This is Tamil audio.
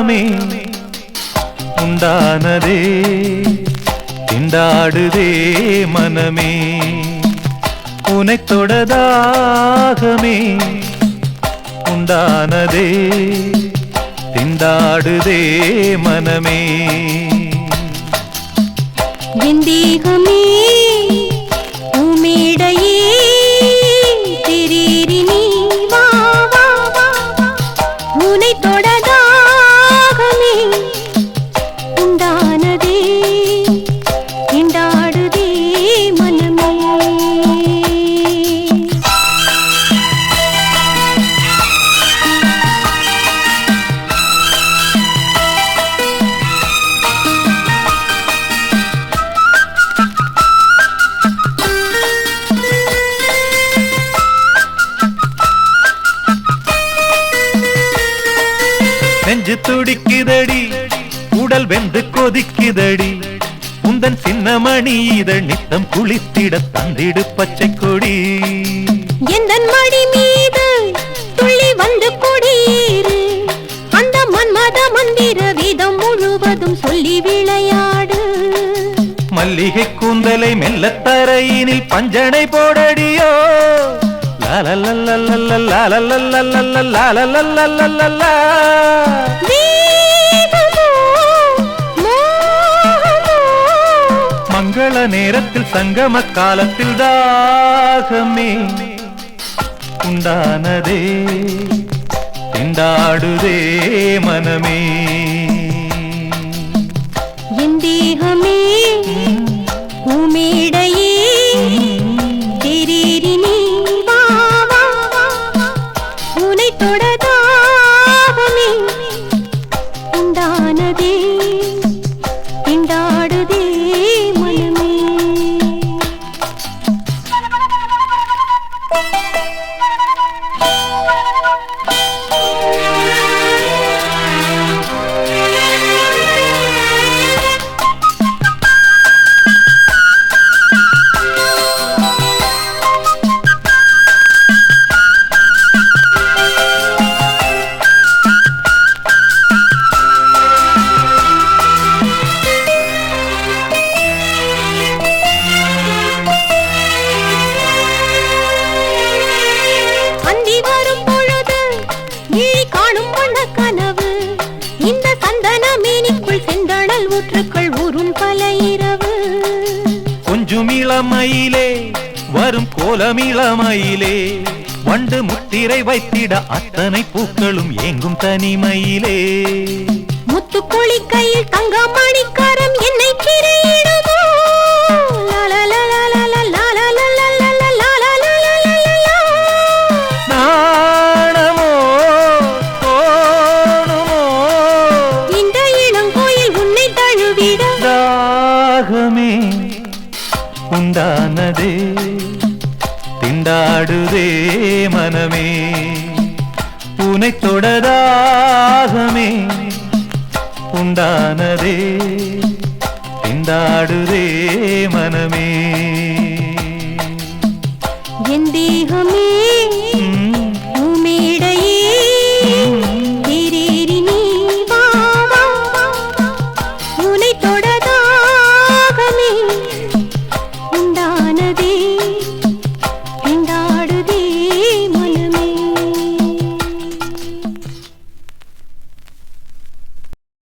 தாகமே உண்டானதே திண்டாடுதே மனமே உனைத் தொட தாகமே உண்டானதே திண்டாடுதே மனமே என் தேகமே உமேடையே திரீரி நீ வா வா வா உனை தொடதாகமே உண்டானதே திண்டாடுதே மனமே நெஞ்சு துடிக்குதடி உடல் வெந்து கொதிக்குதடி உந்தன் சின்னமணி இதழ் நித்தம் குளித்திட தந்திடு பச்சை கொடி எந்தன் மடி மீது துள்ளி வந்து குடியேறு அந்த மன்மத மந்திர வீதம் முழுவதும் சொல்லி விளையாடு மல்லிகை கூந்தலை மெல்ல தரையினில் பஞ்சனை போடடியோ மங்கள நேரத்தில் சங்கம காலத்தில் தாகமே உண்டானதே திண்டாடுதே மனமே என் தேகமே உமேடையே திரீரி நீ வா வா வா உனை தொடதாகமே உண்டானதே திண்டாடுதே மனமே இந்த சந்தன மீனிக்குள் செந்தணல் ஊற்றுக்கள் ஊரும் பல இரவு கொஞ்சம் இளமையிலே வரும் கோலமிளமையிலே வண்டு முத்திரை வைத்திட அத்தனை பூக்களும் ஏங்கும் தனிமையிலே முத்து குளிக்கையில் தங்க மணிக்காரம் என்னை சிறையிடுமோ தாகமே உண்டானதே திண்டாடுதே மனமே உனைத் தொடதாகமே உண்டானதே திண்டாடுதே மனமே என் தேகமே